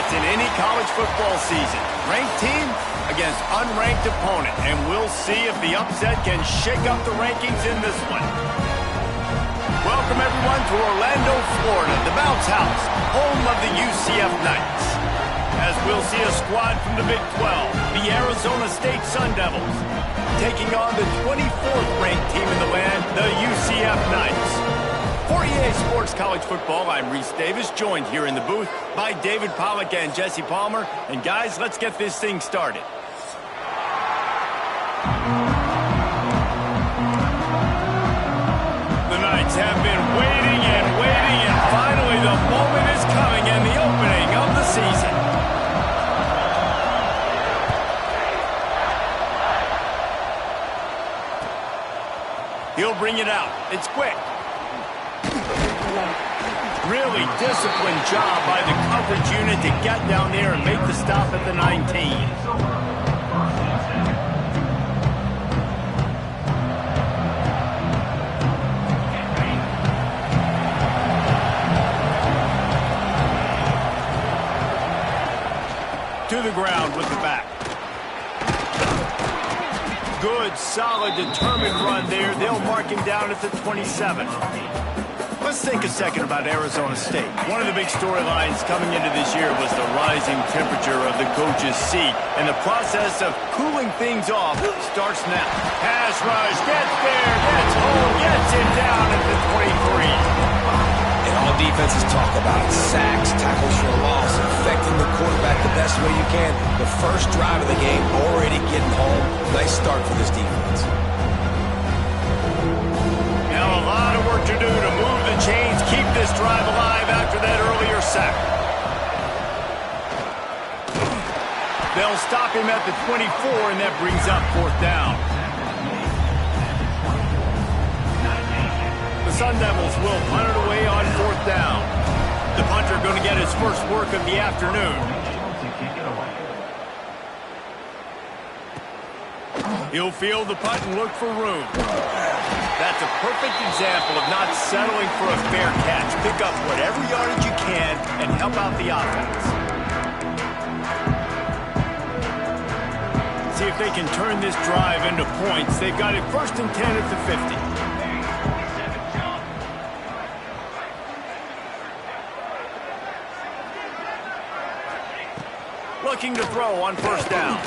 fights in any college football season. Ranked team against unranked opponent, and we'll see if the upset can shake up the rankings in this one. Welcome, everyone, to Orlando, Florida, the Bounce House, home of the UCF Knights. As we'll see a squad from the Big 12, the Arizona State Sun Devils, taking on the 24th ranked team in the land, the UCF Knights. For EA Sports College Football, I'm Reese Davis, joined here in the booth by David Pollack and Jesse Palmer. And guys, let's get this thing started. The Knights have been waiting, and finally the moment is coming and the opening of the season. He'll bring it out. It's quick. Really disciplined job by the coverage unit to get down there and make the stop at the 19. To the ground with the back. Good, solid, determined run there. They'll mark him down at the 27. Let's think a second about Arizona State. One of the big storylines coming into this year was the rising temperature of the coach's seat. And the process of cooling things off starts now. Pass rush, gets there, gets home, gets it down at the 23. And all defenses talk about sacks, tackles for a loss, affecting the quarterback the best way you can. The first drive of the game, already getting home. Nice start for this defense. Now a lot of work to do to move the chains, keep this drive alive after that earlier sack. They'll stop him at the 24, and that brings up fourth down. The Sun Devils will punt it away on fourth down. The punter going to get his first work of the afternoon. He'll field the punt and look for room. That's a perfect example of not settling for a fair catch. Pick up whatever yardage you can and help out the offense. See if they can turn this drive into points. They've got it 1st and 10 at the 50. Looking to throw on first down.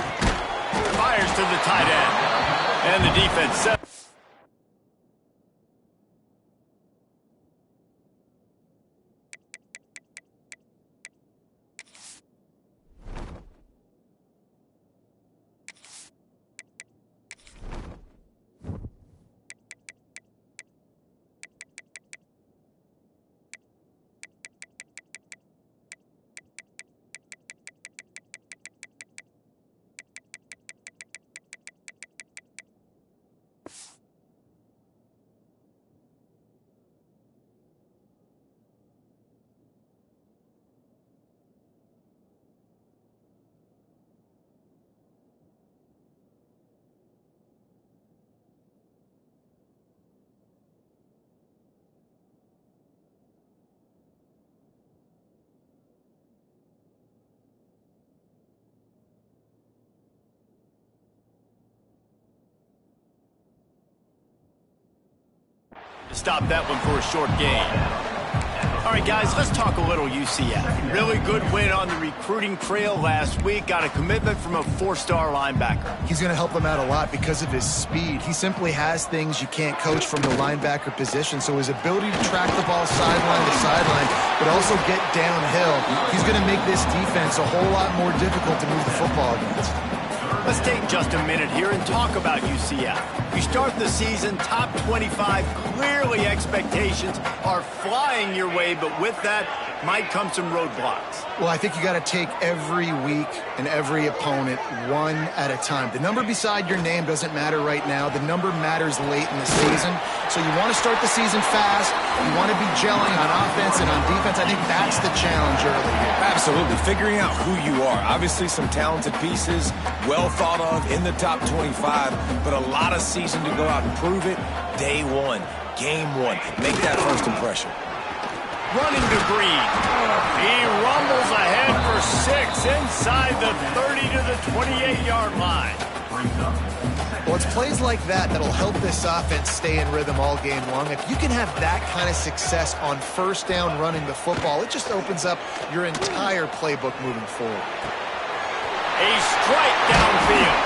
Fires to the tight end. And the defense set. Stop that one for a short gain. All right, guys, let's talk a little UCF. Really good win on the recruiting trail last week. Got a commitment from a 4-star linebacker. He's going to help them out a lot because of his speed. He simply has things you can't coach from the linebacker position. So his ability to track the ball sideline to sideline, but also get downhill, he's going to make this defense a whole lot more difficult to move the football against. Let's take just a minute here and talk about UCF. You start the season top 25. Clearly expectations are flying your way, but with that might come some roadblocks. Well, I think you got to take every week and every opponent one at a time. The number beside your name doesn't matter right now. The number matters late in the season. So you want to start the season fast. You want to be gelling on offense and on defense. I think that's the challenge early here. Absolutely. Figuring out who you are. Obviously some talented pieces, well thought of in the top 25, but a lot of season to go out and prove it. Day one, game one. Make that first impression. running to Green. He rumbles ahead for 6 inside the 30 to the 28-yard line. Well, it's plays like that that'll help this offense stay in rhythm all game long. If you can have that kind of success on first down running the football, it just opens up your entire playbook moving forward. A strike downfield.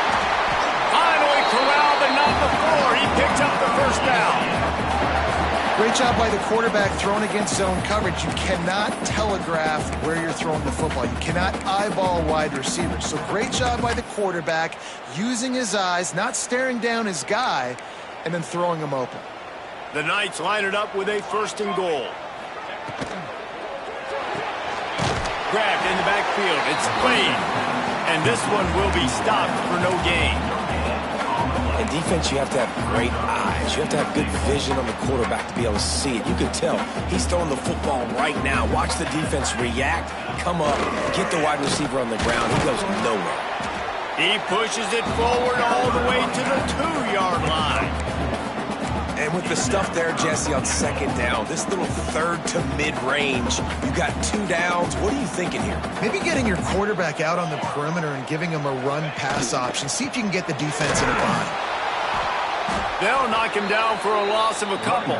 Finally corralled, but not before. He picks up the first down. Great job by the quarterback throwing against zone coverage. You cannot telegraph where you're throwing the football. You cannot eyeball wide receivers. So great job by the quarterback using his eyes, not staring down his guy, and then throwing him open. The Knights line it up with a 1st and goal. Grabbed in the backfield. It's Wade. And this one will be stopped for no gain. In defense, you have to have great eyes. You have to have good vision on the quarterback to be able to see it. You can tell he's throwing the football right now. Watch the defense react, come up, get the wide receiver on the ground. He goes nowhere. He pushes it forward all the way to the 2-yard line. And with the stuff there, Jesse, on 2nd down, this little 3rd to mid-range, you got 2 downs. What are you thinking here? Maybe getting your quarterback out on the perimeter and giving him a run-pass option. See if you can get the defense in a bind. They'll knock him down for a loss of a couple.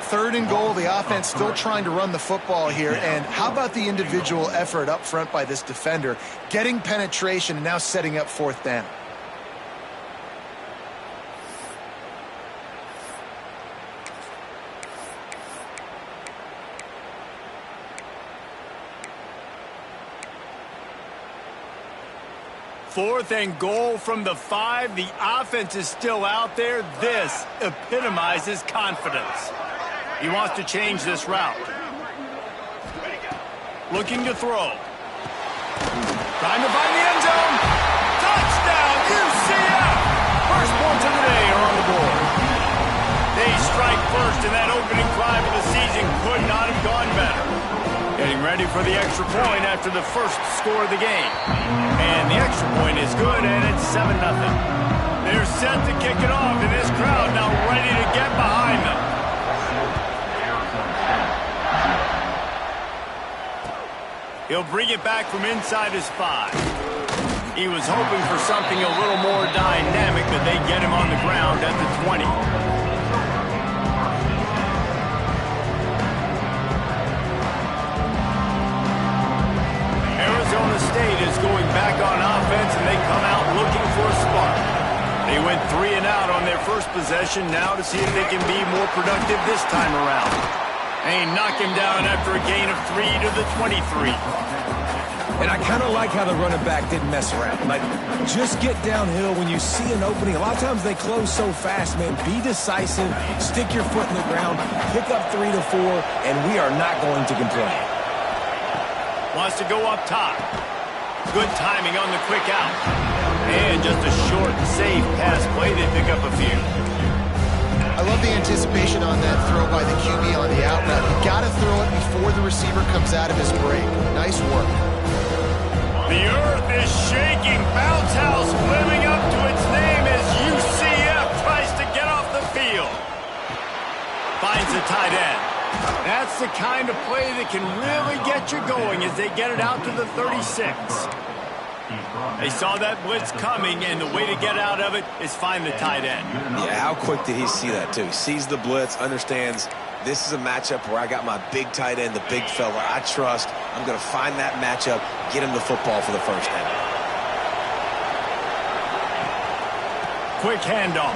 3rd and goal. The offense still trying to run the football here. And how about the individual effort up front by this defender, getting penetration and now setting up 4th down? Fourth and goal from the 5. The offense is still out there. This epitomizes confidence. He wants to change this route. Looking to throw. Trying to find the end zone. Touchdown, UCF! First points of the day are on the board. They strike first, and that opening drive of the season could not have gone better. Getting ready for the extra point after the first score of the game. And the extra point is good, and it's 7-0. They're set to kick it off, and this crowd now ready to get behind them. He'll bring it back from inside his 5. He was hoping for something a little more dynamic, but they get him on the ground at the 20. Arizona State is going back on offense, and they come out looking for a spark. They went 3 and out on their first possession, now to see if they can be more productive this time around. They knock him down after a gain of 3 to the 23. And I kind of like how the running back didn't mess around. Like, just get downhill when you see an opening. A lot of times they close so fast, man. Be decisive, stick your foot in the ground, pick up 3 to 4, and we are not going to complain. Wants to go up top. Good timing on the quick out. And just a short, safe pass play. They pick up a few. I love the anticipation on that throw by the QB on the out route. You got to throw it before the receiver comes out of his break. Nice work. The earth is shaking. Bounce house living up to its name as UCF tries to get off the field. Finds the tight end. That's the kind of play that can really get you going as they get it out to the 36. They saw that blitz coming, and the way to get out of it is find the tight end. Yeah, how quick did he see that, too? He sees the blitz, understands this is a matchup where I got my big tight end, the big fella I trust. I'm going to find that matchup, get him the football for the first down. Quick handoff.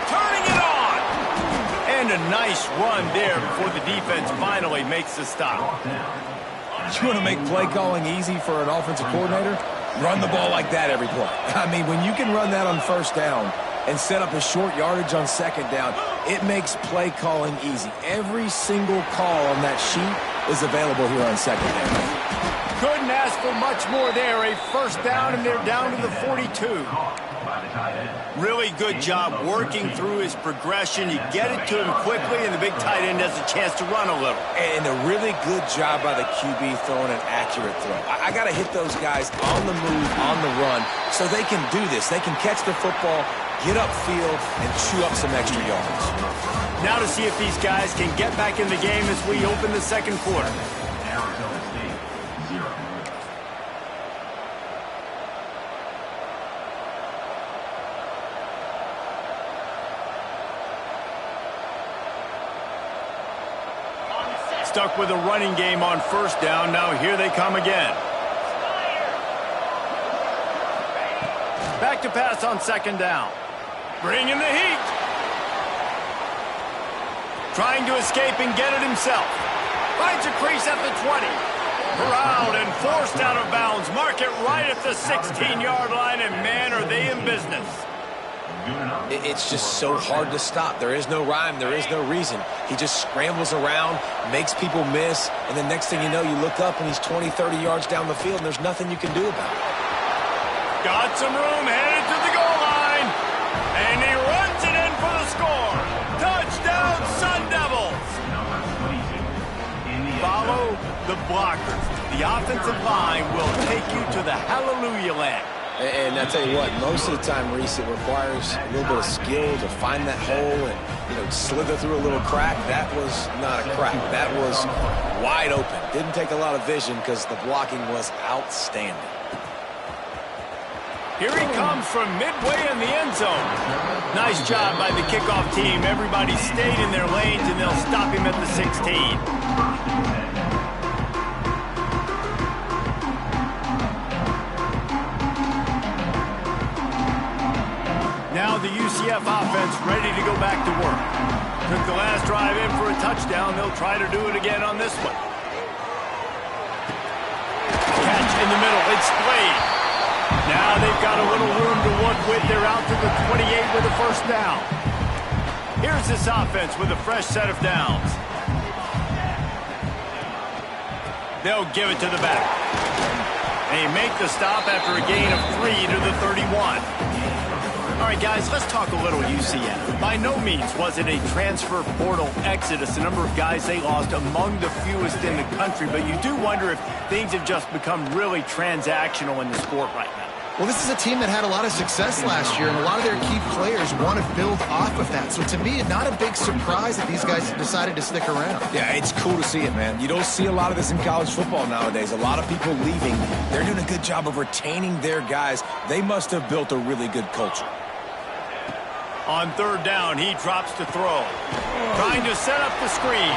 Turning it on. And a nice run there before the defense finally makes the stop. You want to make play calling easy for an offensive coordinator? Run the ball like that every play. I mean, when you can run that on first down and set up a short yardage on second down, it makes play calling easy. Every single call on that sheet is available here on second down. Couldn't ask for much more there. A first down, and they're down to the 42. Really good job working through his progression. You get it to him quickly, and the big tight end has a chance to run a little. And a really good job by the QB throwing an accurate throw. I got to hit those guys on the move, on the run, so they can do this. They can catch the football, get upfield, and chew up some extra yards. Now to see if these guys can get back in the game as we open the second quarter. Stuck with a running game on first down. Now here they come again. Back to pass on second down. Bringing the heat. Trying to escape and get it himself. Finds a crease at the 20. Corralled and forced out of bounds. Mark it right at the 16-yard line, and man, are they in business. It's just so hard to stop. There is no rhyme. There is no reason. He just scrambles around, makes people miss, and the next thing you know, you look up and he's 20, 30 yards down the field, and there's nothing you can do about it. Got some room, headed to the goal line, and he runs it in for the score. Touchdown, Sun Devils. Follow the blockers. The offensive line will take you to the hallelujah land. And I tell you what, most of the time, Reese, it requires a little bit of skill to find that hole and, slither through a little crack. That was not a crack. That was wide open. Didn't take a lot of vision because the blocking was outstanding. Here he comes from midway in the end zone. Nice job by the kickoff team. Everybody stayed in their lanes, and they'll stop him at the 16. Now the UCF offense ready to go back to work. Took the last drive in for a touchdown. They'll try to do it again on this one. Catch in the middle. It's Slade. Now they've got a little room to work with. They're out to the 28 with a first down. Here's this offense with a fresh set of downs. They'll give it to the back. They make the stop after a gain of 3 to the 31. All right, guys, let's talk a little UCF. By no means was it a transfer portal exodus, the number of guys they lost among the fewest in the country, but you do wonder if things have just become really transactional in the sport right now. Well, this is a team that had a lot of success last year, and a lot of their key players want to build off of that. So to me, not a big surprise that these guys decided to stick around. Yeah, it's cool to see it, man. You don't see a lot of this in college football nowadays. A lot of people leaving. They're doing a good job of retaining their guys. They must have built a really good culture. On third down, he drops to throw. Trying to set up the screen.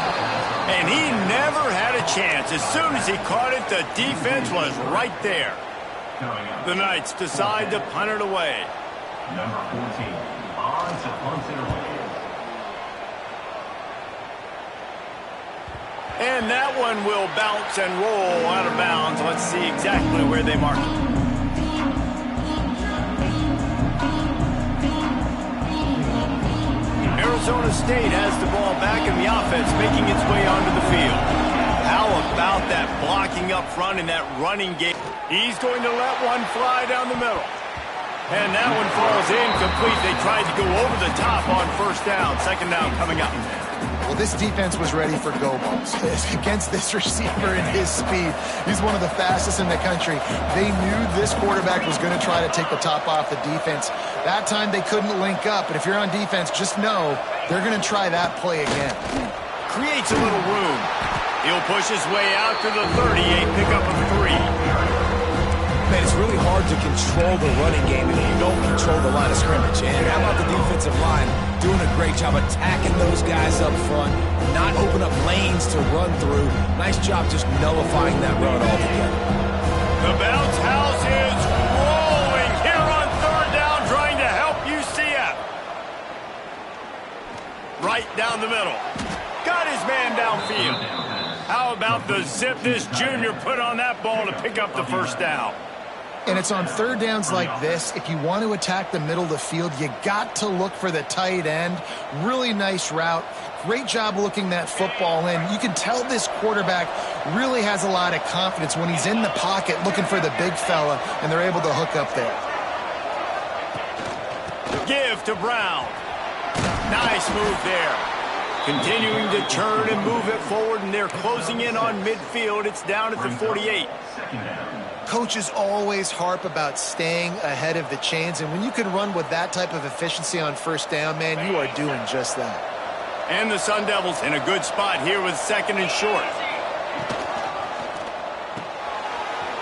And he never had a chance. As soon as he caught it, the defense was right there. The Knights decide to punt it away. Number 14, on to punt it away. And that one will bounce and roll out of bounds. Let's see exactly where they mark it. Arizona State has the ball back in the offense, making its way onto the field. How about that blocking up front in that running game? He's going to let one fly down the middle. And that one falls incomplete. They tried to go over the top on first down. Second down coming up. Well, this defense was ready for go balls. Against this receiver and his speed, he's one of the fastest in the country. They knew this quarterback was going to try to take the top off the defense. That time they couldn't link up, but if you're on defense, just know they're going to try that play again. Creates a little room. He'll push his way out to the 38, pick up a 3. Man, it's really hard to control the running game if you don't control the line of scrimmage. And how about the defensive line doing a great job attacking those guys up front, not open up lanes to run through. Nice job just nullifying that run altogether. The bounce house is rolling here on third down, trying to help UCF. Right down the middle. Got his man downfield. How about the zip this junior put on that ball to pick up the first down? And it's on third downs like this, if you want to attack the middle of the field, you got to look for the tight end. Really nice route. Great job looking that football in. You can tell this quarterback really has a lot of confidence when he's in the pocket looking for the big fella, and they're able to hook up there. Give to Brown. Nice move there. Continuing to churn and move it forward, and they're closing in on midfield. It's down at the 48. coaches always harp about staying ahead of the chains, and when you can run with that type of efficiency on first down, man, you are doing just that. And the Sun Devils in a good spot here with second and short.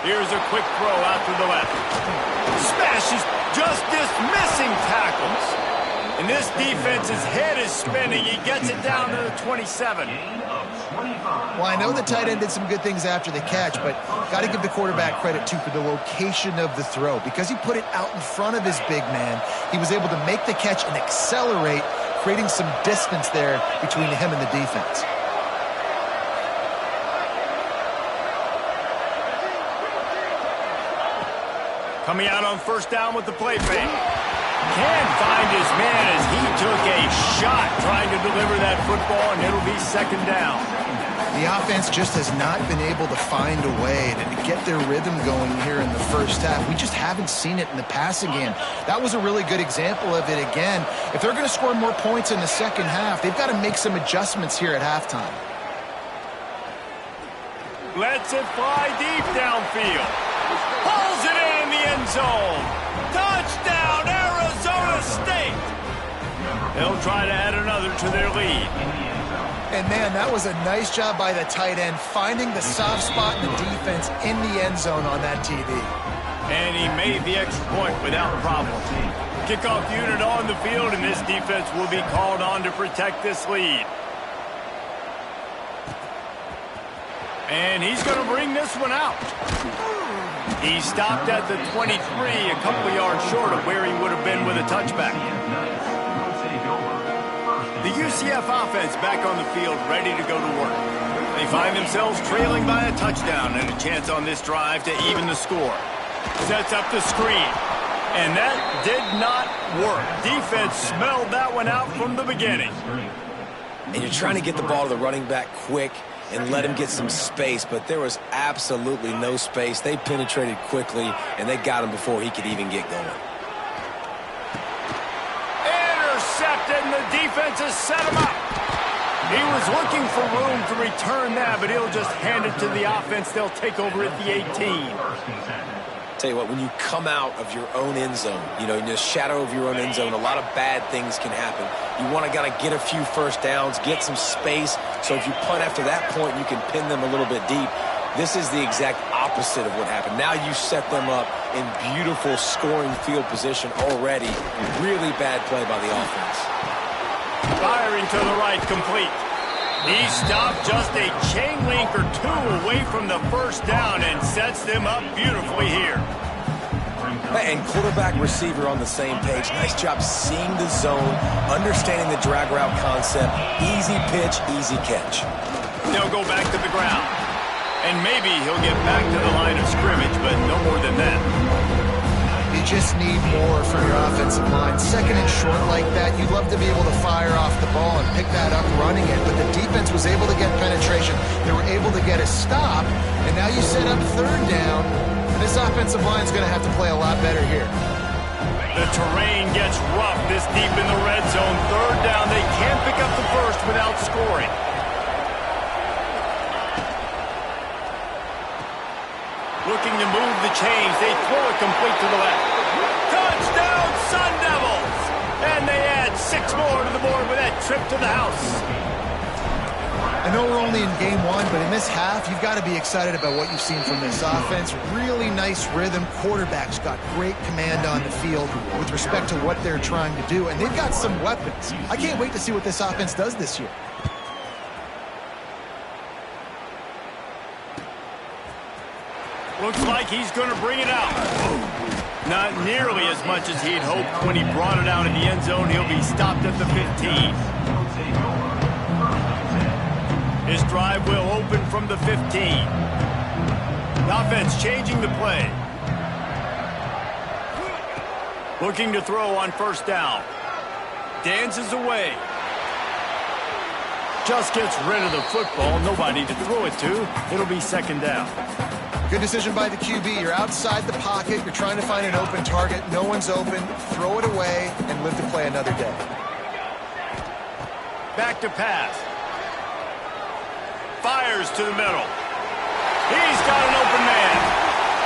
Here's a quick throw out to the left. Smashes just dismissing tackles. And this defense's head is spinning. He gets it down to the 27. Well, I know the tight end did some good things after the catch, but got to give the quarterback credit, too, for the location of the throw. Because he put it out in front of his big man, he was able to make the catch and accelerate, creating some distance there between him and the defense. Coming out on first down with the play fake. Can't find his man as he took a shot trying to deliver that football, and it'll be second down. The offense just has not been able to find a way to get their rhythm going here in the first half. We just haven't seen it in the passing game. That was a really good example of it again. If they're going to score more points in the second half, they've got to make some adjustments here at halftime. Lets it fly deep downfield. Pulls it in the end zone. Touchdown, Arizona State. They'll try to add another to their lead. And, man, that was a nice job by the tight end, finding the soft spot in the defense in the end zone on that TD. And he made the extra point without problem. Kickoff unit on the field, and this defense will be called on to protect this lead. And he's going to bring this one out. He stopped at the 23, a couple of yards short of where he would have been with a touchback. The UCF offense back on the field, ready to go to work. They find themselves trailing by a touchdown and a chance on this drive to even the score. Sets up the screen. And that did not work. Defense smelled that one out from the beginning. And you're trying to get the ball to the running back quick and let him get some space, but there was absolutely no space. They penetrated quickly, and they got him before he could even get going. Intercepted, and the defense has set him up. He was looking for room to return that, but he'll just hand it to the offense. They'll take over at the 18. Tell you what, when you come out of your own end zone, in the shadow of your own end zone, a lot of bad things can happen. You want to get a few first downs, get some space, so if you punt after that point, you can pin them a little bit deep. This is the exact opposite of what happened. Now you set them up in beautiful scoring field position already. Really bad play by the offense. Firing to the right, complete. He stopped just a chain link or two away from the first down and sets them up beautifully here. And quarterback receiver on the same page. Nice job seeing the zone, understanding the drag route concept. Easy pitch, easy catch. They'll go back to the ground. And maybe he'll get back to the line of scrimmage, but no more than that. You just need more from your offensive line. Second and short like that, you'd love to be able to fire off the ball and pick that up running it, but the defense was able to get penetration. They were able to get a stop, and now you set up third down. This offensive line is going to have to play a lot better here. The terrain gets rough this deep in the red zone. Third down, they can't pick up the first without scoring. Looking to move the chains. They throw it complete to the left. Touchdown, Sun Devils! And they add 6 more to the board with that trip to the house. I know we're only in game one, but in this half, you've got to be excited about what you've seen from this offense. Really nice rhythm. Quarterback's got great command on the field with respect to what they're trying to do, and they've got some weapons. I can't wait to see what this offense does this year. Looks like he's going to bring it out. Not nearly as much as he'd hoped when he brought it out in the end zone. He'll be stopped at the 15. His drive will open from the 15. The offense changing the play. Looking to throw on first down. Dances away. Just gets rid of the football. Nobody to throw it to. It'll be second down. Good decision by the QB. You're outside the pocket. You're trying to find an open target. No one's open. Throw it away and live to play another day. Back to pass. Fires to the middle. He's got an open man.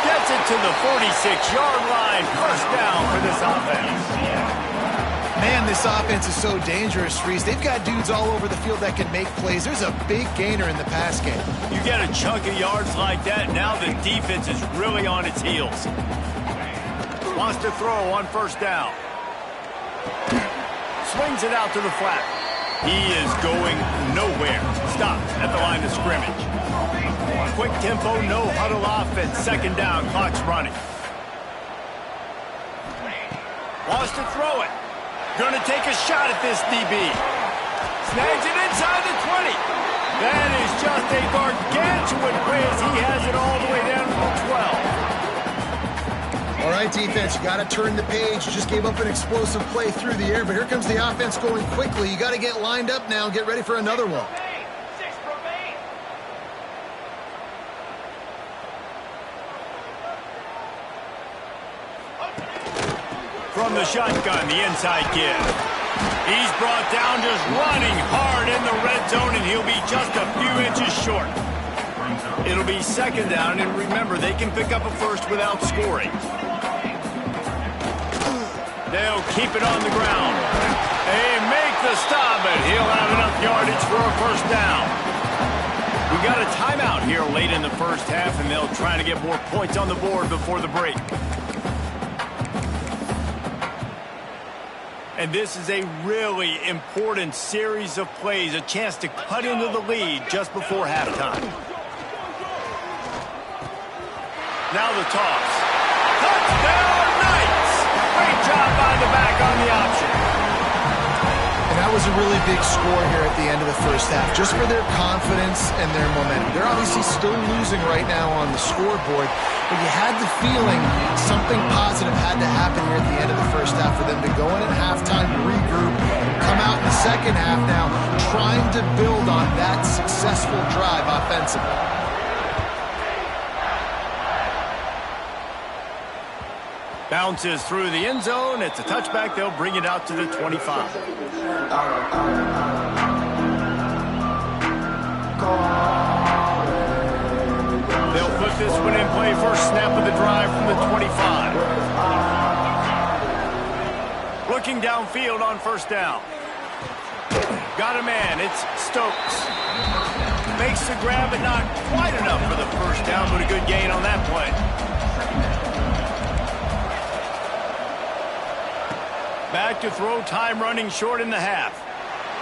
Gets Gets it to the 46-yard line. First down for this offense. Man, this offense is so dangerous, Reese. They've got dudes all over the field that can make plays. There's a big gainer in the pass game. You get a chunk of yards like that, now the defense is really on its heels. Wants to throw on first down. Swings it out to the flat. He is going nowhere. Stopped at the line of scrimmage. Quick tempo, no huddle offense. Second down, clock's running. Wants to throw it. Gonna take a shot at this DB. Snags it inside the 20. That is just a gargantuan whiz. He has it all the way down to the 12. All right, defense, you got to turn the page. You just gave up an explosive play through the air, but here comes the offense going quickly. You got to get lined up now and get ready for another one. From the shotgun, the inside give. He's brought down just running hard in the red zone, and he'll be just a few inches short. It'll be second down, and remember, they can pick up a first without scoring. They'll keep it on the ground. They make the stop, but he'll have enough yardage for a first down. We got a timeout here late in the first half, and they'll try to get more points on the board before the break. And this is a really important series of plays, a chance to cut into the lead just before halftime. Now the toss. Touchdown, Knights! Great job by the back on the option. And that was a really big score here at the end of the first half, just for their confidence and their momentum. They're obviously still losing right now on the scoreboard, but you had the feeling something positive had to happen here at the end of the first half for them to go in at halftime, regroup, come out in the second half now, trying to build on that successful drive offensively. Bounces through the end zone. It's a touchback. They'll bring it out to the 25. They'll put this one in play. First snap of the drive from the 25. Looking downfield on first down. Got a man. It's Stokes. Makes the grab, but not quite enough for the first down, but a good gain on that play. Back to throw, time running short in the half.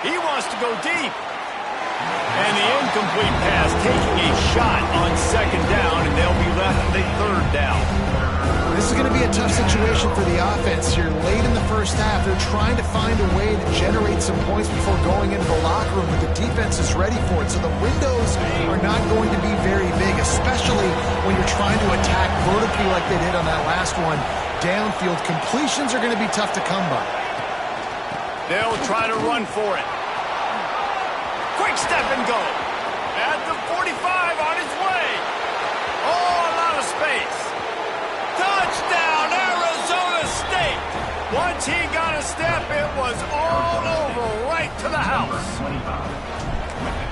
He wants to go deep. And the incomplete pass taking a shot on second down, and they'll be left with a third down. This is going to be a tough situation for the offense here. Late in the first half, they're trying to find a way to generate some points before going into the locker room, but the defense is ready for it. So the windows are not going to be very big, especially when you're trying to attack vertically like they did on that last one. Downfield completions are going to be tough to come by. They'll try to run for it. Quick step and go. At the 45 on his way. Oh, a lot of space. Touchdown, Arizona State. Once he got a step, it was all over right to the house.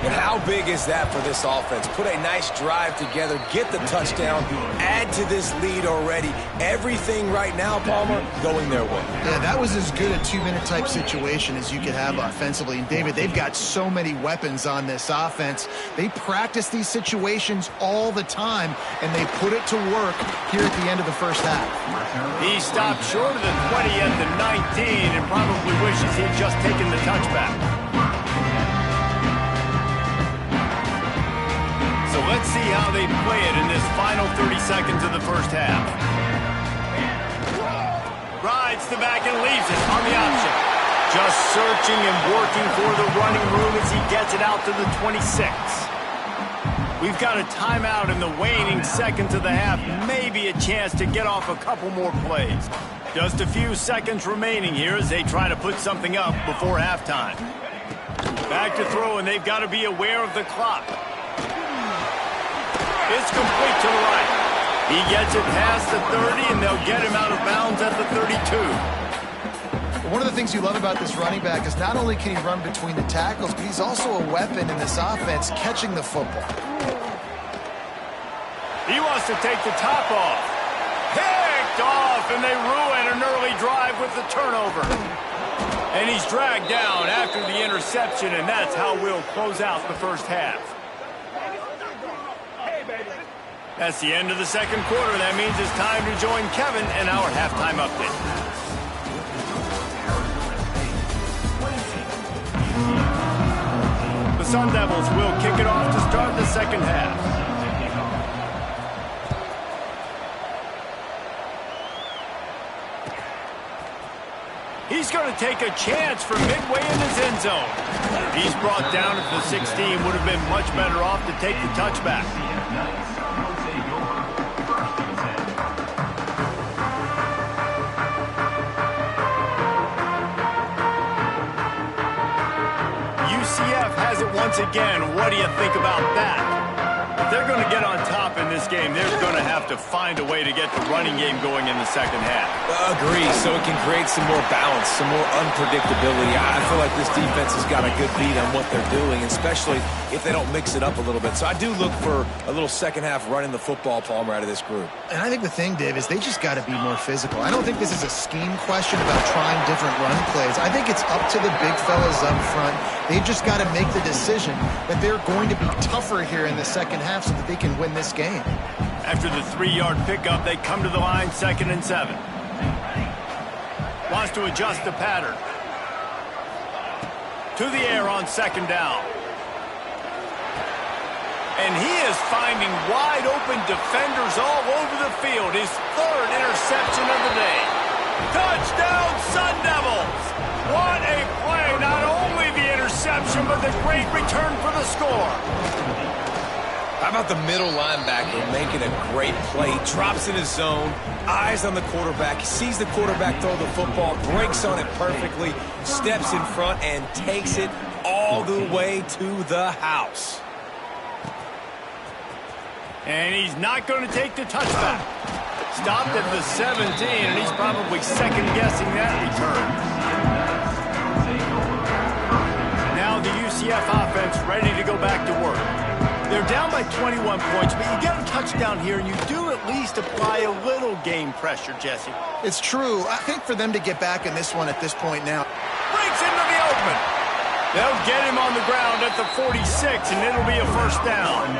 And how big is that for this offense? Put a nice drive together, get the touchdown, add to this lead already. Everything right now, Palmer, going their way. Yeah, that was as good a two-minute type situation as you could have offensively. And, David, they've got so many weapons on this offense. They practice these situations all the time, and they put it to work here at the end of the first half. He stopped short of the 20 at the 19 and probably wishes he'd just taken the touchback. So let's see how they play it in this final 30 seconds of the first half. Rides the back and leaves it on the option. Just searching and working for the running room as he gets it out to the 26. We've got a timeout in the waning seconds of the half. Maybe a chance to get off a couple more plays. Just a few seconds remaining here as they try to put something up before halftime. Back to throw, and they've got to be aware of the clock. It's complete to the right. He gets it past the 30, and they'll get him out of bounds at the 32. One of the things you love about this running back is not only can he run between the tackles, but he's also a weapon in this offense catching the football. He wants to take the top off. Picked off, and they ruin an early drive with the turnover. And he's dragged down after the interception, and that's how we'll close out the first half. That's the end of the second quarter. That means it's time to join Kevin in our halftime update. The Sun Devils will kick it off to start the second half. He's going to take a chance from midway in his end zone. He's brought down at the 16. Would have been much better off to take the touchback. UCF has it once again. What do you think about that? If they're going to get on top in this game, they're going to have to find a way to get the running game going in the second half. Agree, so it can create some more balance, some more unpredictability. I feel like this defense has got a good beat on what they're doing, especially if they don't mix it up a little bit. So I do look for a little second half running the football, Palmer, out of this group. And I think the thing, Dave, is they just got to be more physical. I don't think this is a scheme question about trying different run plays. I think it's up to the big fellas up front. They've just got to make the decision that they're going to be tougher here in the second half so that they can win this game. After the 3-yard pickup, they come to the line, 2nd and 7. Wants to adjust the pattern. To the air on 2nd down. And he is finding wide open defenders all over the field. His 3rd interception of the day. Touchdown, Sun Devils! What a play! Not only the interception, but the great return for the score. How about the middle linebacker making a great play? Drops in his zone, eyes on the quarterback. He sees the quarterback throw the football, breaks on it perfectly, steps in front, and takes it all the way to the house. And he's not going to take the touchback. Stopped at the 17, and he's probably second-guessing that return. Now the UCF offense ready to go back to work. They're down by 21 points, but you get a touchdown here, and you do at least apply a little game pressure, Jesse. It's true. I think for them to get back in this one at this point now. Breaks into the open. They'll get him on the ground at the 46, and it'll be a first down.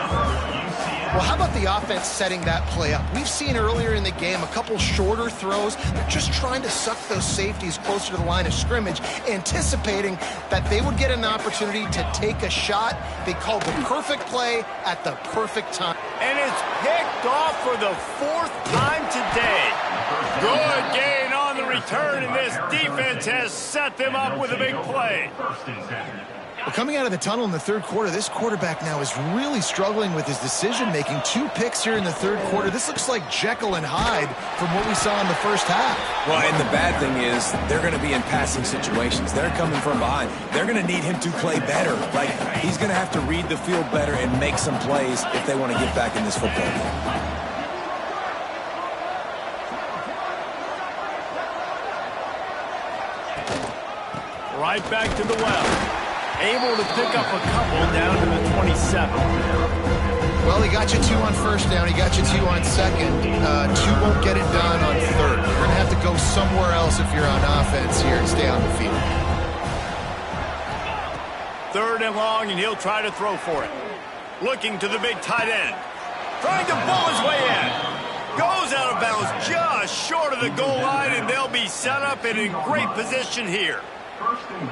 Well, how about the offense setting that play up? We've seen earlier in the game a couple shorter throws. They're just trying to suck those safeties closer to the line of scrimmage, anticipating that they would get an opportunity to take a shot. They called the perfect play at the perfect time. And it's picked off for the 4th time today. Good gain on the return, and this defense has set them up with a big play. Well, coming out of the tunnel in the 3rd quarter, this quarterback now is really struggling with his decision-making. 2 picks here in the 3rd quarter. This looks like Jekyll and Hyde from what we saw in the first half. Well, and the bad thing is they're going to be in passing situations. They're coming from behind. They're going to need him to play better. Like, he's going to have to read the field better and make some plays if they want to get back in this football game. Right back to the well. Able to pick up a couple down to the 27. Well, he got you 2 on 1st down. He got you 2 on 2nd. 2 won't get it done on 3rd. You're going to have to go somewhere else if you're on offense here and stay on the field. 3rd and long, and he'll try to throw for it. Looking to the big tight end. Trying to pull his way in. Goes out of bounds just short of the goal line, and they'll be set up and in great position here.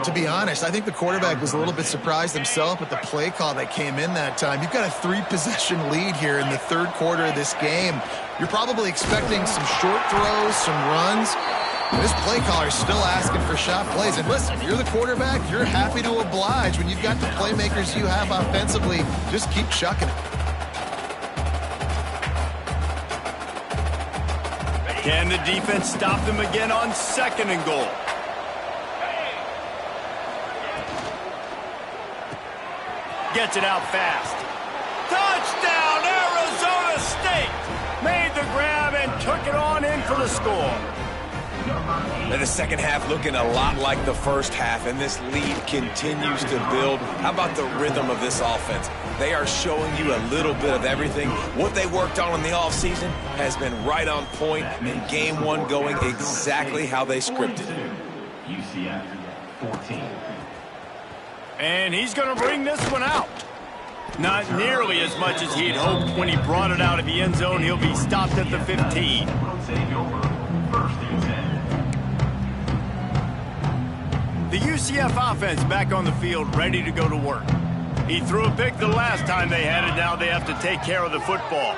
To be honest, I think the quarterback was a little bit surprised himself with the play call that came in that time. You've got a 3-possession lead here in the 3rd quarter of this game. You're probably expecting some short throws, some runs. This play caller is still asking for shot plays. And listen, you're the quarterback. You're happy to oblige. When you've got the playmakers you have offensively, just keep chucking it. Can the defense stop them again on 2nd and goal? Gets it out fast. Touchdown, Arizona State! Made the grab and took it on in for the score. And the second half looking a lot like the first half, and this lead continues to build. How about the rhythm of this offense? They are showing you a little bit of everything. What they worked on in the offseason has been right on point, and game one going exactly how they scripted. UCF 14. And he's going to bring this one out. Not nearly as much as he'd hoped when he brought it out of the end zone. He'll be stopped at the 15. Will take over 1st and 10. The UCF offense back on the field, ready to go to work. He threw a pick the last time they had it. Now they have to take care of the football.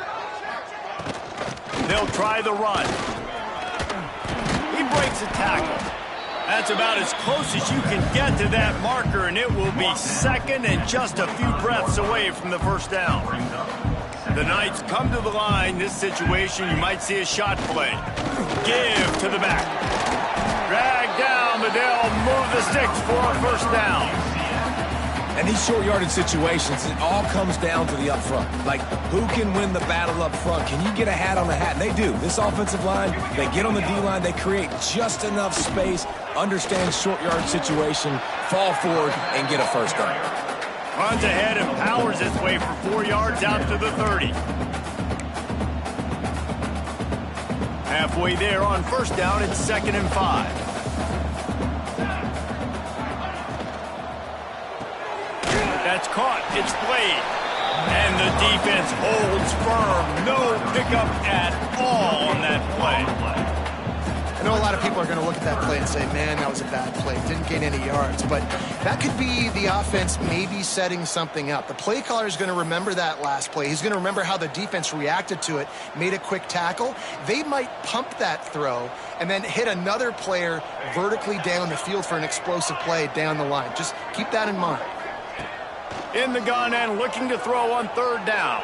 They'll try the run. He breaks a tackle. That's about as close as you can get to that marker, and it will be second and just a few breaths away from the first down. The Knights come to the line. This situation, you might see a shot play. Give to the back. Drag down, but they'll move the sticks for a first down. And these short yardage situations, it all comes down to the up front. Like, who can win the battle up front? Can you get a hat on the hat? And they do. This offensive line, they get on the D-line, they create just enough space, understand short yard situation, fall forward, and get a first down. Runs ahead and powers his way for 4 yards out to the 30. Halfway there on first down, it's 2nd and 5. That's caught. It's played. And the defense holds firm. No pickup at all on that play. I know a lot of people are going to look at that play and say, man, that was a bad play. Didn't gain any yards. But that could be the offense maybe setting something up. The play caller is going to remember that last play. He's going to remember how the defense reacted to it, made a quick tackle. They might pump that throw and then hit another player vertically down the field for an explosive play down the line. Just keep that in mind. In the gun and looking to throw on 3rd down.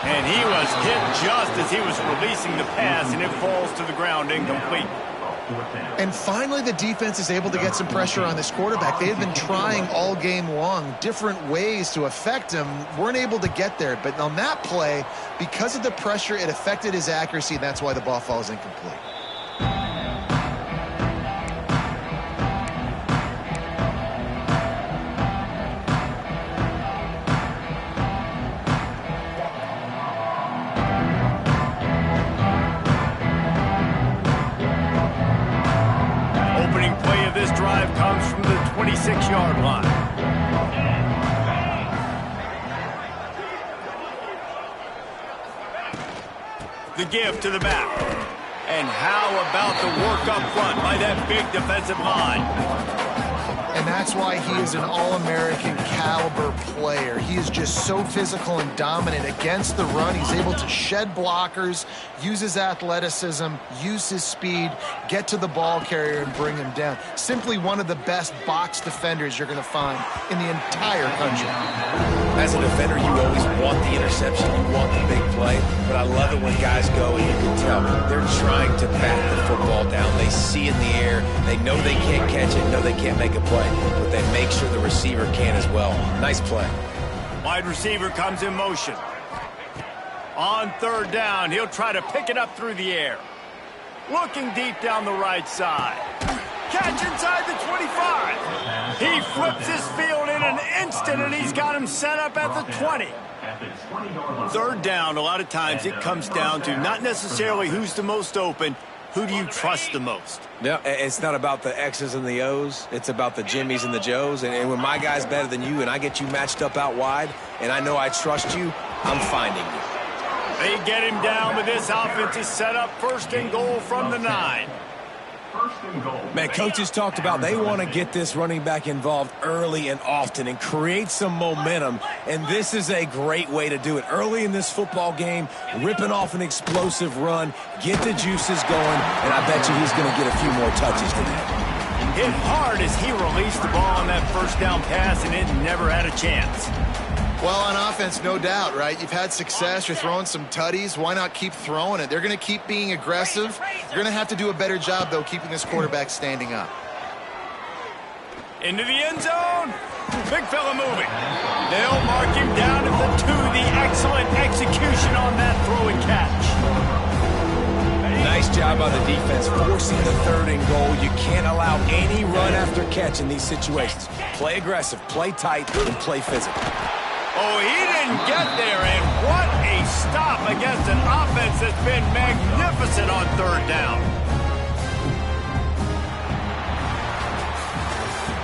And he was hit just as he was releasing the pass, and it falls to the ground incomplete. And finally, the defense is able to get some pressure on this quarterback. They had been trying all game long different ways to affect him. Weren't able to get there. But on that play, because of the pressure, it affected his accuracy, and that's why the ball falls incomplete. Comes from the 26-yard line. The give to the back. And how about the work up front by that big defensive line? And that's why he is an All-American caliber player. He is just so physical and dominant against the run. He's able to shed blockers, use his athleticism, use his speed, get to the ball carrier and bring him down. Simply one of the best box defenders you're going to find in the entire country. As a defender, you always want the interception, you want the big play, but I love it when guys go and you can tell they're trying to bat the football down. They see it in the air, they know they can't catch it, know they can't make a play, but they make sure the receiver can as well. Nice play. Wide receiver comes in motion. On 3rd down, he'll try to pick it up through the air. Looking deep down the right side. Catch inside the 25. He flips his field in an instant, and he's got him set up at the 20. 3rd down, a lot of times it comes down to not necessarily who's the most open, who do you trust the most? Yeah, it's not about the X's and the O's. It's about the Jimmies and the Joes. And when my guy's better than you and I get you matched up out wide and I know I trust you, I'm finding you. They get him down, but this offense is set up 1st and goal from the 9. Man, coaches talked about they want to get this running back involved early and often and create some momentum, and this is a great way to do it. Early in this football game, ripping off an explosive run, get the juices going, and I bet you he's going to get a few more touches today. Hit hard as he released the ball on that 1st down pass, and it never had a chance. Well, on offense, no doubt, right? You've had success. You're throwing some tutties. Why not keep throwing it? They're going to keep being aggressive. You're going to have to do a better job, though, keeping this quarterback standing up. Into the end zone. Big fella moving. They'll mark him down at the 2. The excellent execution on that throw and catch. Nice Nice job by the defense forcing the 3rd and goal. You can't allow any run after catch in these situations. Play aggressive, play tight, and play physical. Oh, he didn't get there, and what a stop against an offense that's been magnificent on 3rd down.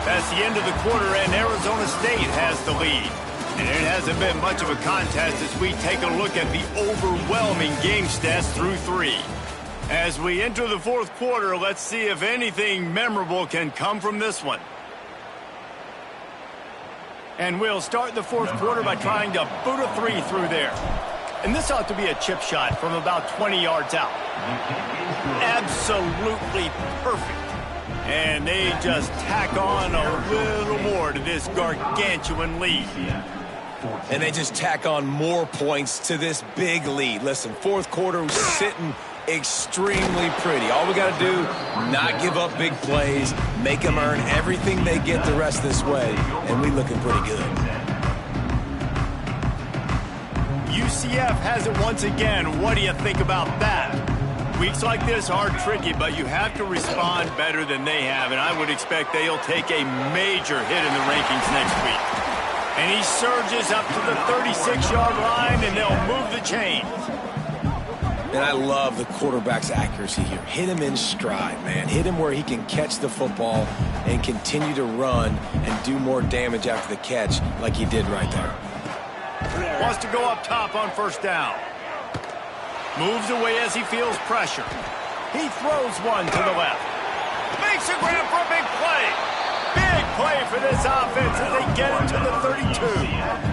That's the end of the quarter, and Arizona State has the lead. And it hasn't been much of a contest as we take a look at the overwhelming game stats through 3. As we enter the 4th quarter, let's see if anything memorable can come from this one. And we'll start the 4th quarter by trying to boot a 3 through there. And this ought to be a chip shot from about 20 yards out. Absolutely perfect. And they just tack on a little more to this gargantuan lead. And they just tack on more points to this big lead. Listen, 4th quarter was sitting extremely pretty. All we got to do, not give up big plays, make them earn everything they get the rest of this way, and we looking pretty good. UCF has it once again. What do you think about that? Weeks like this are tricky, but you have to respond better than they have, and I would expect they'll take a major hit in the rankings next week. And he surges up to the 36-yard line, and they'll move the chains. And I love the quarterback's accuracy here. Hit him in stride, man. Hit him where he can catch the football and continue to run and do more damage after the catch like he did right there. Wants to go up top on 1st down. Moves away as he feels pressure. He throws one to the left. Makes a grab for a big play. Big play for this offense as they get into the 32.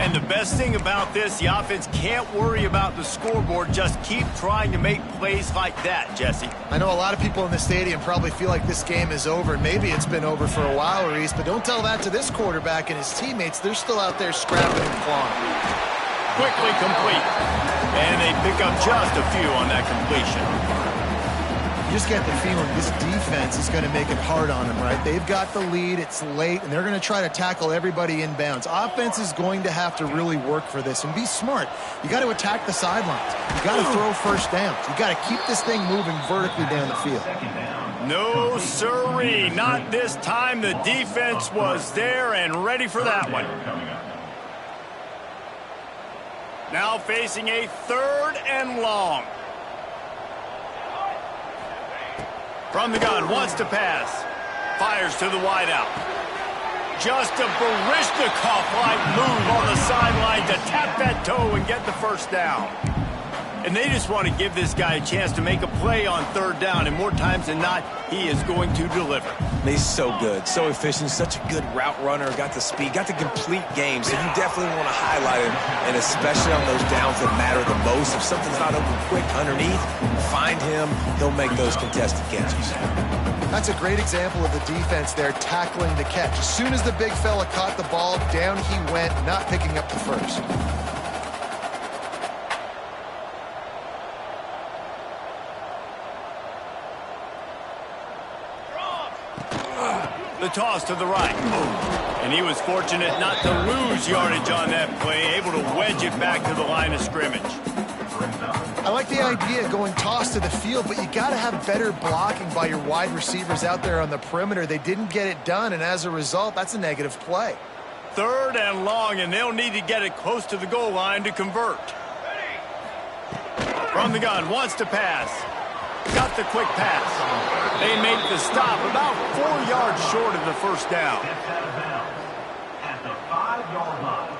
And the best thing about this, the offense can't worry about the scoreboard. Just keep trying to make plays like that, Jesse. I know a lot of people in the stadium probably feel like this game is over. Maybe it's been over for a while, Reese, but don't tell that to this quarterback and his teammates. They're still out there scrapping and clawing. Quickly complete. And they pick up just a few on that completion. You just get the feeling this defense is going to make it hard on them, right? They've got the lead, it's late, and they're going to try to tackle everybody inbounds. Offense is going to have to really work for this and be smart. You got to attack the sidelines. You got to throw 1st downs. You got to keep this thing moving vertically down the field. No, sirree, not this time. The defense was there and ready for that one. Now facing a 3rd and long. From the gun, wants to pass. Fires to the wideout. Just a Baryshnikov-like move on the sideline to tap that toe and get the 1st down. And they just want to give this guy a chance to make a play on 3rd down, and more times than not, he is going to deliver. He's so good, so efficient, such a good route runner, got the speed, got the complete game, so you definitely want to highlight him, and especially on those downs that matter the most. If something's not open quick underneath, find him, he'll make those contested catches. That's a great example of the defense there tackling the catch. As soon as the big fella caught the ball, down he went, not picking up the 1st. The toss to the right. And he was fortunate not to lose yardage on that play, able to wedge it back to the line of scrimmage. I like the idea of going toss to the field, but you got to have better blocking by your wide receivers out there on the perimeter. They didn't get it done, and as a result, that's a negative play. 3rd and long, and they'll need to get it close to the goal line to convert. From the gun, wants to pass. Got the quick pass. They make the stop about 4 yards short of the 1st down. At the 5-yard line.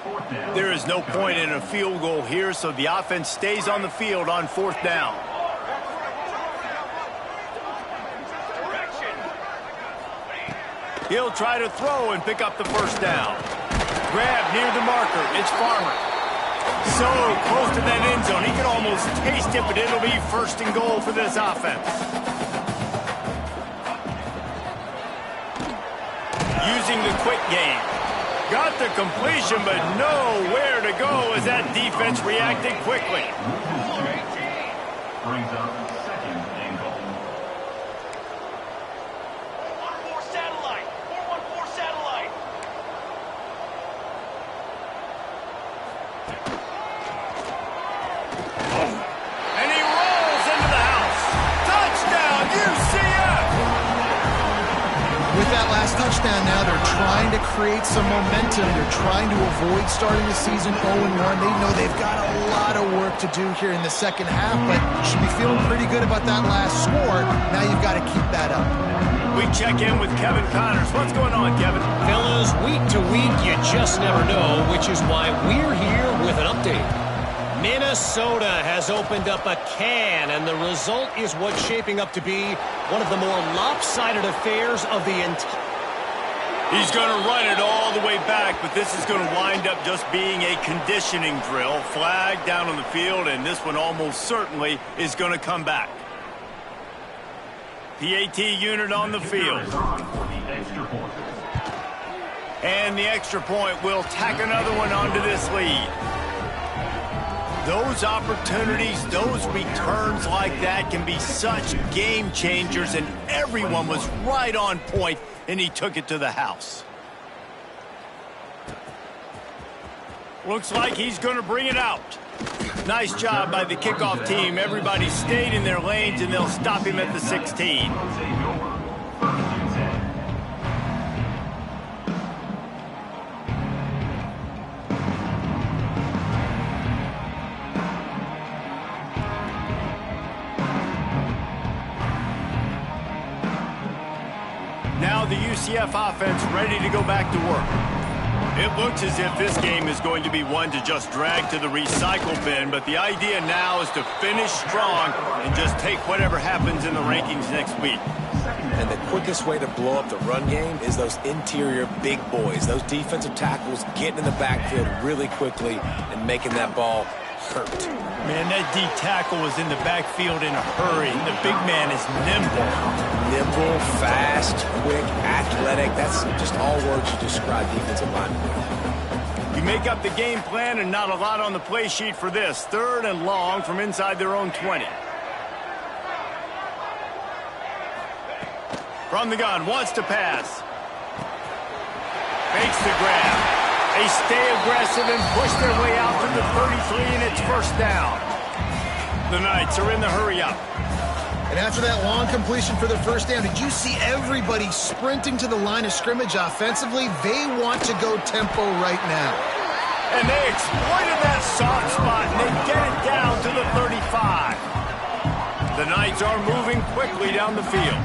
4th down. There is no point in a field goal here, so the offense stays on the field on 4th down. He'll try to throw and pick up the 1st down. Grab near the marker. It's Farmer. So close to that end zone. He can almost taste it, but it'll be 1st and goal for this offense. Using the quick game. Got the completion, but nowhere to go as that defense reacted quickly. Brings up 2nd and goal. 414 satellite. 414 satellite. And he touchdown now. They're trying to create some momentum. They're trying to avoid starting the season 0-1. They know they've got a lot of work to do here in the second half, but you should be feeling pretty good about that last score. Now you've got to keep that up. We check in with Kevin Connors. What's going on, Kevin? Fellas, week to week, you just never know, which is why we're here with an update. Minnesota has opened up a can, and the result is what's shaping up to be one of the more lopsided affairs of the entire... He's going to run it all the way back, but this is going to wind up just being a conditioning drill. Flag down on the field, and this one almost certainly is going to come back. PAT unit on the field. And the extra point will tack another one onto this lead. Those opportunities, those returns like that can be such game changers, and everyone was right on point, and he took it to the house. Looks like he's going to bring it out. Nice job by the kickoff team. Everybody stayed in their lanes, and they'll stop him at the 16. Now the UCF offense ready to go back to work. It looks as if this game is going to be one to just drag to the recycle bin, but the idea now is to finish strong and just take whatever happens in the rankings next week. And the quickest way to blow up the run game is those interior big boys, those defensive tackles getting in the backfield really quickly and making that ball hurt. Man, that D tackle was in the backfield in a hurry. The big man is nimble. Nimble, fast, quick, athletic. That's just all words you describe defensive line with. You make up the game plan and not a lot on the play sheet for this. 3rd and long from inside their own 20. From the gun, wants to pass. Makes the grab. They stay aggressive and push their way out to the 33, and it's first down. The Knights are in the hurry-up. And after that long completion for the first down, did you see everybody sprinting to the line of scrimmage offensively? They want to go tempo right now. And they exploited that soft spot, and they get it down to the 35. The Knights are moving quickly down the field.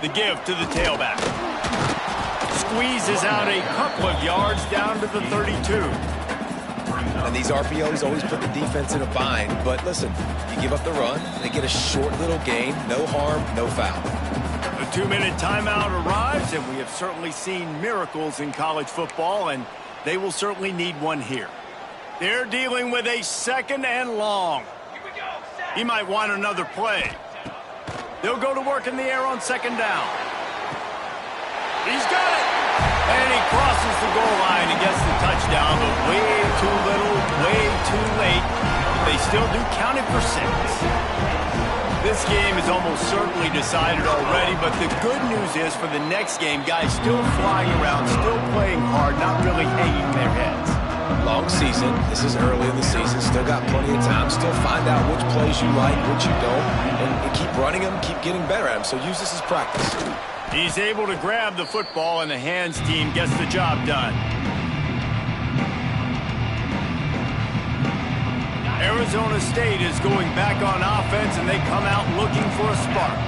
The give to the tailback. Squeezes out a couple of yards down to the 32. And these RPOs always put the defense in a bind. But listen, you give up the run, they get a short little gain. No harm, no foul. A 2-minute timeout arrives, and we have certainly seen miracles in college football, and they will certainly need one here. They're dealing with a 2nd and long. He might want another play. They'll go to work in the air on 2nd down. He's got it! And he crosses the goal line and gets the touchdown, but way too little, way too late. They still do count it for 6. This game is almost certainly decided already, but the good news is for the next game, guys still flying around, still playing hard, not really hanging their heads. Long season. This is early in the season. Still got plenty of time. Still find out which plays you like, which you don't, and keep running them, keep getting better at them. So use this as practice. He's able to grab the football, and the hands team gets the job done. Arizona State is going back on offense, and they come out looking for a spark.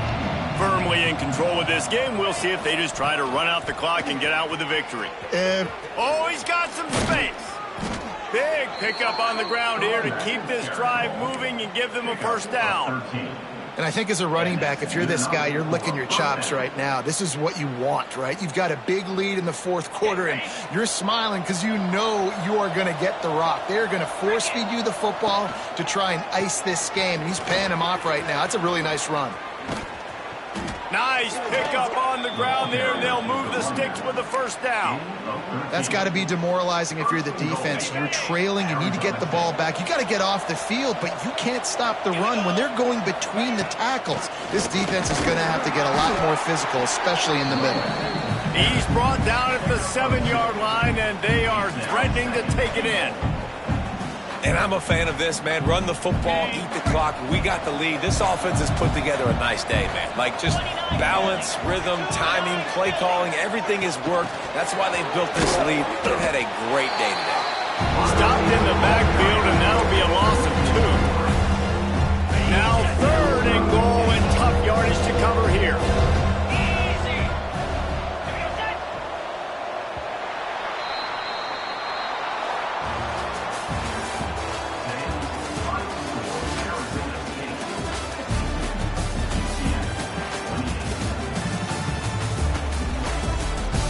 Firmly in control of this game. We'll see if they just try to run out the clock and get out with a victory. Oh, he's got some space. Big pickup on the ground here to keep this drive moving and give them a first down. And I think as a running back, if you're this guy, you're licking your chops right now. This is what you want, right? You've got a big lead in the 4th quarter, and you're smiling because you know you are going to get the rock. They're going to force feed you the football to try and ice this game. And he's paying him off right now. That's a really nice run. Nice pickup on the ground there. They'll move the sticks with the first down. That's got to be demoralizing if you're the defense. You're trailing. You need to get the ball back. You got to get off the field, but you can't stop the run when they're going between the tackles. This defense is going to have to get a lot more physical, especially in the middle. He's brought down at the 7-yard line, and they are threatening to take it in. And I'm a fan of this, man. Run the football, eat the clock. We got the lead. This offense has put together a nice day, man. Like, just balance, rhythm, timing, play calling, everything has worked. That's why they've built this lead. They've had a great day today. Stop